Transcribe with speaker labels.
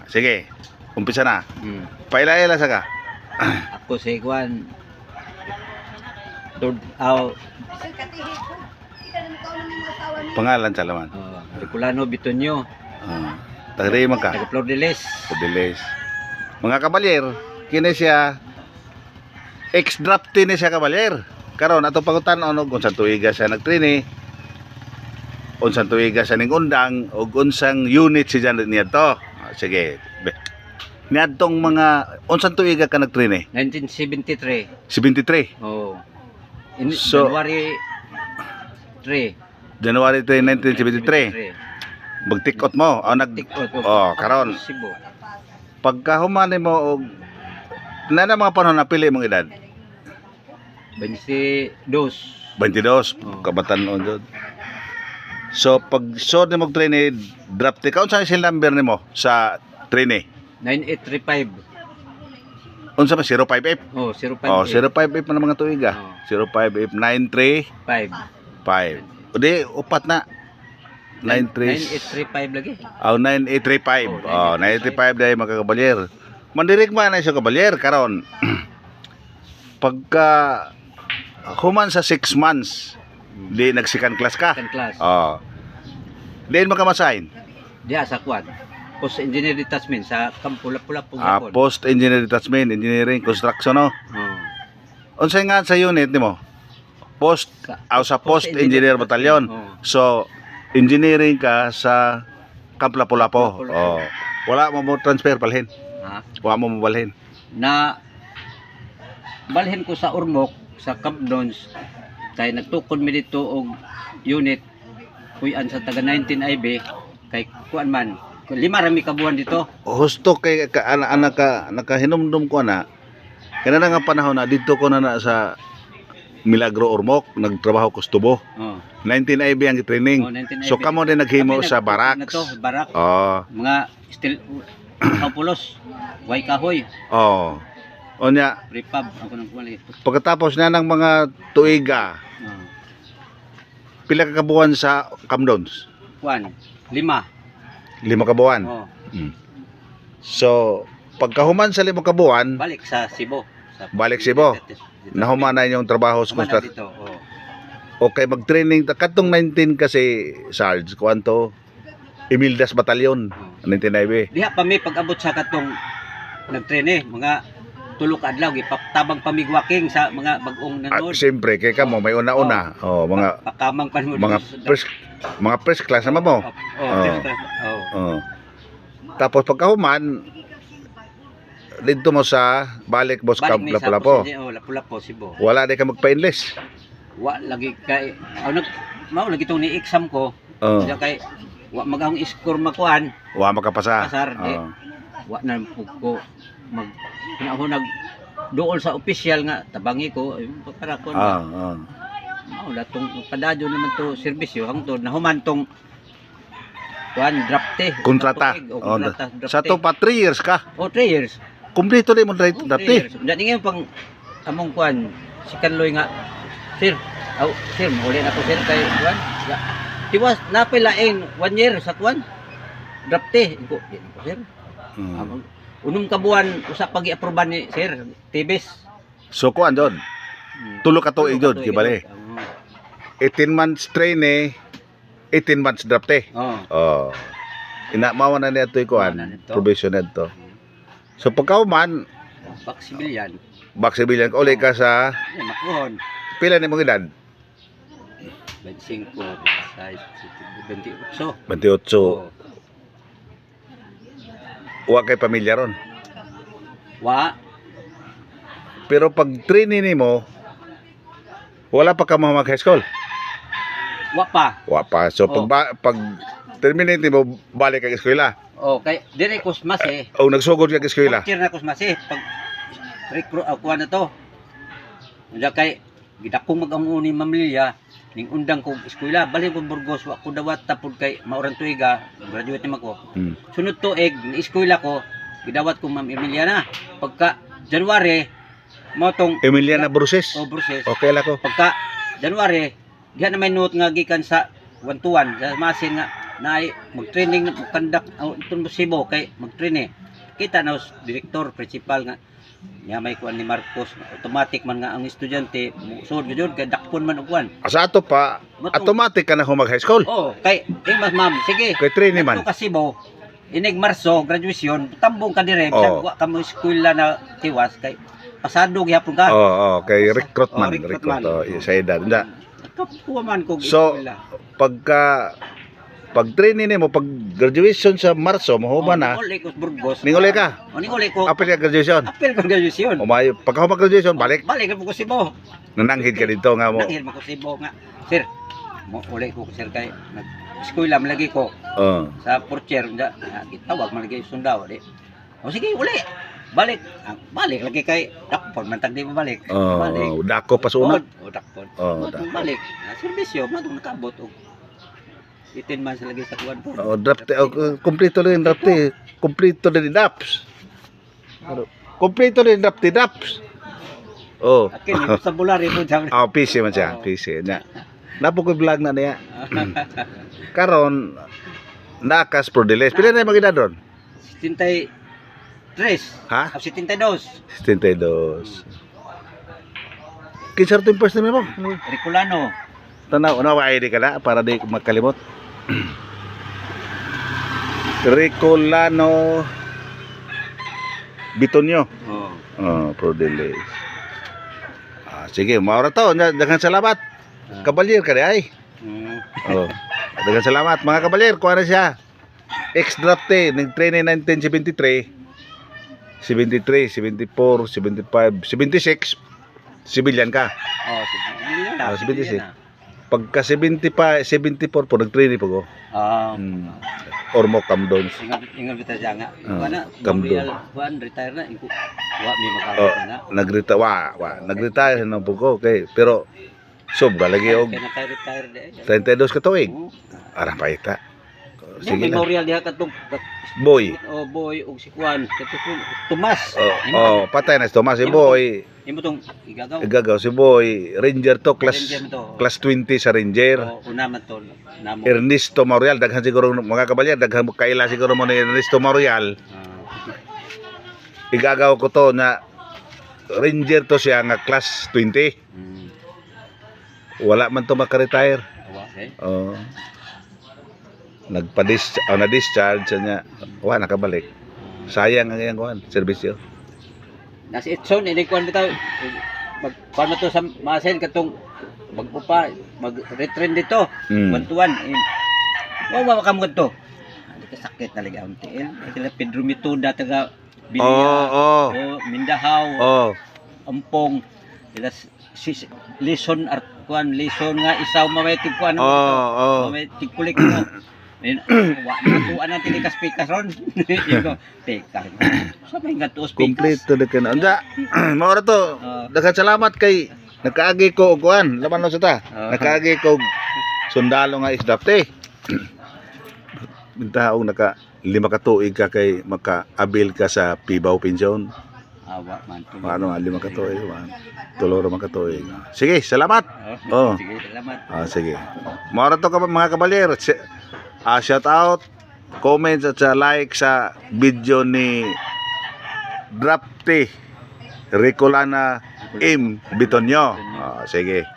Speaker 1: Sige, umpisa na.
Speaker 2: Hmm.
Speaker 1: Paila-ila sa ka.
Speaker 2: Ako sa ikuan.
Speaker 1: Pangalan sa laman.
Speaker 2: Riculano Bitonyo.
Speaker 1: Tagari man ka.
Speaker 2: Taga Flor de Lis.
Speaker 1: Pudilis. Mga kabalyer, kini siya ex-draftee ni siya kabalyer. Karon ato pangutan ano kung sa tuiga siya nagtraini. Unsang tuiga siya ning undang ug unsang unit siya niya to. Sige. Niadtong mga unsang tuiga ka nagtraini?
Speaker 2: 1973.
Speaker 1: 73.
Speaker 2: Oh.
Speaker 1: So-
Speaker 2: January 3.
Speaker 1: January 3, 1973. Magtikot mo. O nag karon.
Speaker 2: Cebu.
Speaker 1: Pagka humani mo og na mga panahon na pili mong edad?
Speaker 2: 22.
Speaker 1: 22,
Speaker 2: Oh.
Speaker 1: kabatan-on jud. So pag so ni mo trainee draft ka unsa sil number nimo sa trainee?
Speaker 2: 9835.
Speaker 1: Unsa ba 058?
Speaker 2: Oh, 058.
Speaker 1: Oh, 058 man ang mga tuiga.
Speaker 2: Oh.
Speaker 1: 058 93
Speaker 2: 5.
Speaker 1: 5. Udi upat na. 93
Speaker 2: 9835 lagi.
Speaker 1: Oh, 9835. Oh, 9835 dai mga kabalyer. Mandirigma na siya kabalyer karon. Pagka human sa 6 months, di nag second class ka.
Speaker 2: Second class.
Speaker 1: Oh. Diin makamasahin.
Speaker 2: Diya sa kwan. Post engineer detachment sa Kampula-Pula pong
Speaker 1: Ah,
Speaker 2: Hapon.
Speaker 1: post engineer detachment, engineering, construction no.
Speaker 2: Oh.
Speaker 1: Unsay nga sa unit nimo? Post sa post engineer batalyon.
Speaker 2: Oh.
Speaker 1: So, engineering ka sa Kamplapo-Lapo.
Speaker 2: Kamplapo-Lapo.
Speaker 1: Oh. Wala mo transfer palhin.
Speaker 2: Ha?
Speaker 1: Wala mo balhin.
Speaker 2: Na balhin ko sa Ormoc sa Camp Dons kay nagtukod mi dito og unit kuyan sa taga 19 IB kay kuan man 5 rami kabuan dito.
Speaker 1: Husto kay anak ka nakahinumdum ko na. Kana na nga panahon na dito ko na sa Milagro Ormoc nagtrabaho ko sa tubo.
Speaker 2: Oh.
Speaker 1: 19 IB ang training.
Speaker 2: Oh, 19
Speaker 1: So
Speaker 2: IB.
Speaker 1: kamo din naghimo
Speaker 2: Kami
Speaker 1: sa
Speaker 2: na to,
Speaker 1: barracks.
Speaker 2: barak.
Speaker 1: Oh.
Speaker 2: Mga steel kapulos. Way kahoy.
Speaker 1: Oh. Onya,
Speaker 2: Repub ako nang kumali.
Speaker 1: pagkatapos na ng mga tuiga,
Speaker 2: Oh.
Speaker 1: pila ka kabuan sa Camdons?
Speaker 2: Kuan 5.
Speaker 1: 5 kabuan.
Speaker 2: Oh.
Speaker 1: So, pagkahuman sa 5 kabuan,
Speaker 2: Balik sa Cebu.
Speaker 1: Balik Cebu. Nahuman na yung trabaho sa
Speaker 2: Humana
Speaker 1: construction.
Speaker 2: dito. Oh.
Speaker 1: Okay, mag-training. Katong 19 kasi, Sarge, kuwanto, Emildas Batalyon,
Speaker 2: Oh.
Speaker 1: 19
Speaker 2: Diha pa mi pag-abot sa katong nagtrene mga tulo ka adlaw gipatabang pamigwaking sa mga bag-ong
Speaker 1: At
Speaker 2: nanood.
Speaker 1: siyempre, kay kamo, may una-una. Oh, mga
Speaker 2: Pakamang pa mo.
Speaker 1: mga first class naman mo. Oh. Tapos pagkahuman, dito mo sa balik boss Camp Lapu-Lapu.
Speaker 2: Oh, Lapu-Lapu Cebu.
Speaker 1: Wala di ka magpa-enlist.
Speaker 2: Wa lagi kay mao lagi tong ni exam ko.
Speaker 1: Oh.
Speaker 2: Diya kay wa magahong score makuan.
Speaker 1: Wa makapasa.
Speaker 2: Pasar di.
Speaker 1: Oh.
Speaker 2: Wa na ko mag ako nag dool sa official nga tabangi ko para ko
Speaker 1: Oh.
Speaker 2: mao latong padadyo naman to serbisyo hangtod nahuman tong kuan drafte
Speaker 1: Kontrata. Oh. Sa to pa 3 years ka.
Speaker 2: Oh, 3 years.
Speaker 1: Kumpleto din mo drafte.
Speaker 2: Dati ngayon pang among kuan si Kanloy nga sir, sir muli na to sir kay kuan. Tiwas napilain 1 year sa kuan. Drafte ko sir. Unong kabuan usa pag i-aproban ni sir Tibes.
Speaker 1: So kuan jud. Tulo ka tuig jud kibali. 18 months trainee, 18 months drafte.
Speaker 2: Oh.
Speaker 1: Oh. Inamawa na niya ito kuan, provision to. So pagkauman,
Speaker 2: Bak civilian.
Speaker 1: back civilian ka uli ka sa
Speaker 2: Makuhon.
Speaker 1: pila ni mong edad?
Speaker 2: 25 28.
Speaker 1: 28.
Speaker 2: Oh.
Speaker 1: Wa kay pamilya ron.
Speaker 2: Wa
Speaker 1: Pero pag trainee nimo, wala pa ka mag high school.
Speaker 2: wa pa.
Speaker 1: Wa pa. So
Speaker 2: Oh.
Speaker 1: pag terminate mo balik ka eskwela.
Speaker 2: Oh, kay dire ko mas
Speaker 1: O nagsugod ka eskwela.
Speaker 2: Picture na ko mas pag recruit ako na to. Unya kay gidakong mag-amuni mamilya ning undang ko eskwela balik ko Burgos wa ko dawat tapod kay maurang tuiga graduate naman ko. Sunod tuig ni eskwela ko gidawat ko Ma'am Emilia na. Pagka January mo tong
Speaker 1: Emiliana Bruces.
Speaker 2: Bruces.
Speaker 1: Okay la ko.
Speaker 2: Pagka January diha na may note nga gikan sa 1-to-1 sa masin nga na mag-training na kandak itong Cebu kay mag-training. Kita na direktor, principal nga niya may kuan ni Marcos automatic man nga ang estudyante sud gyud kay dakpon man og kuan.
Speaker 1: Sa ato pa, automatic ka na humag high school.
Speaker 2: Oh, kay mas ma'am, sige.
Speaker 1: Kay trainee man.
Speaker 2: Ito ka Cebu, inig Marso graduation, tambong ka dire
Speaker 1: Oh.
Speaker 2: sa wa ka mo eskwela na tiwas kay pasado gyapon ka.
Speaker 1: Kay recruitment,
Speaker 2: Oh, recruitment.
Speaker 1: sa edad. Nda.
Speaker 2: Kapuwa man kog
Speaker 1: So,
Speaker 2: eskwela.
Speaker 1: pag trainee nimo pag graduation sa Marso mahuman na.
Speaker 2: Uli ko sa Burgos.
Speaker 1: Ninguli ka.
Speaker 2: Ninguli ko.
Speaker 1: Apil ka graduation.
Speaker 2: Apil ko graduation.
Speaker 1: O may pagka humag graduation balik.
Speaker 2: Balik ko Cebu.
Speaker 1: Nananghid ka dito nga mo.
Speaker 2: Nanghil mo ko Cebu nga. Sir, mo uli ko sir kay nag-eskwela malagi ko sa portier nga gitawag malagi sundaw di. O sige uli. Balik. Balik lagi kay dakpon man tag di mo balik. Balik.
Speaker 1: Dako pa suna.
Speaker 2: O dakpon.
Speaker 1: Dako.
Speaker 2: Balik. Serbisyo madung nakabot og 18 months lagi sa kuwan po.
Speaker 1: Draft kompleto rin draft. Kompleto rin drafts. Kompleto rin drafts.
Speaker 2: Akin ito sa bulari po sa.
Speaker 1: PC man siya, PC na. Napo ko vlog na niya. Karon nakas pro diles. Pila na magina doon?
Speaker 2: 73.
Speaker 1: Ha?
Speaker 2: 72.
Speaker 1: 72. Kinsa to first name mo?
Speaker 2: Ricolano.
Speaker 1: Tanaw na wa ID ka na para di ko magkalimot. Ricolano Bitonyo. Pro diles. Sige, maura to. Daghang salamat. Kabalyer ka di ay. Daghang salamat mga kabalyer. Kuha na siya. Ex-draftee. Nag-train 1973. 73, 74, 75, 76. Civilian ka.
Speaker 2: Civilian na.
Speaker 1: 76. Pagka 74 po, nag-train po ko. Or mo kamdon.
Speaker 2: Ingat kita siya nga.
Speaker 1: Kamdon.
Speaker 2: Juan, retire na. Wa may makakita na.
Speaker 1: Nag-retire na po ko. Okay. Pero, sobra lagi og
Speaker 2: Kaya retire de.
Speaker 1: 32 ka tuig. Arang paita. Sige na.
Speaker 2: Memorial diha katong
Speaker 1: Boy.
Speaker 2: boy og si Juan, katong Tomas.
Speaker 1: Patay na si Tomas. Si Boy.
Speaker 2: Imo tong igagaw.
Speaker 1: Igagaw si Boy. Ranger to.
Speaker 2: Ranger to.
Speaker 1: Class 20 sa Ranger.
Speaker 2: Una man to. Namo.
Speaker 1: Ernesto Marial. Daghan siguro mga kabalyan. Daghan kaila siguro mo ni Ernesto Marial. Igagaw ko to na Ranger to siya nga class 20. Wala man to makaretire. Na-discharge niya. Wala nakabalik. Sayang ang iyang kuhan, serbisyo.
Speaker 2: Nasa itson ini kuan bitaw. Kuan mo to sa masen katong mag-upa, mag-retrain dito. 1 to 1. Wa ka mo to. Hindi ka sakit talaga ang tiil. Kila Pedro Mituda taga Bilia. Mindahaw. Ampong. Kila lison art kuan lison nga isaw mawaitig kuan. Mawaitig kulik mo. Wa na tuan ang tinikas-pikas ron. Iko, teka. Sa may gatos pikas.
Speaker 1: Kompleto de kan. Anda, maora to. Daghang salamat kay nakaagi ko og kuan, laman no sa ta. Nakaagi ko og sundalo nga isdapte. Bintaog naka 5 ka tuig ka kay maka-abil ka sa Pibaw Pension.
Speaker 2: Awa man to.
Speaker 1: Ano 5 ka tuig man. Tulo ra man ka tuig. Sige, salamat.
Speaker 2: Sige, salamat.
Speaker 1: Sige. Maora to ka mga kabalyer. Shout out, comments at like sa video ni Draftee Ricolana M. Bitonyo. Sige.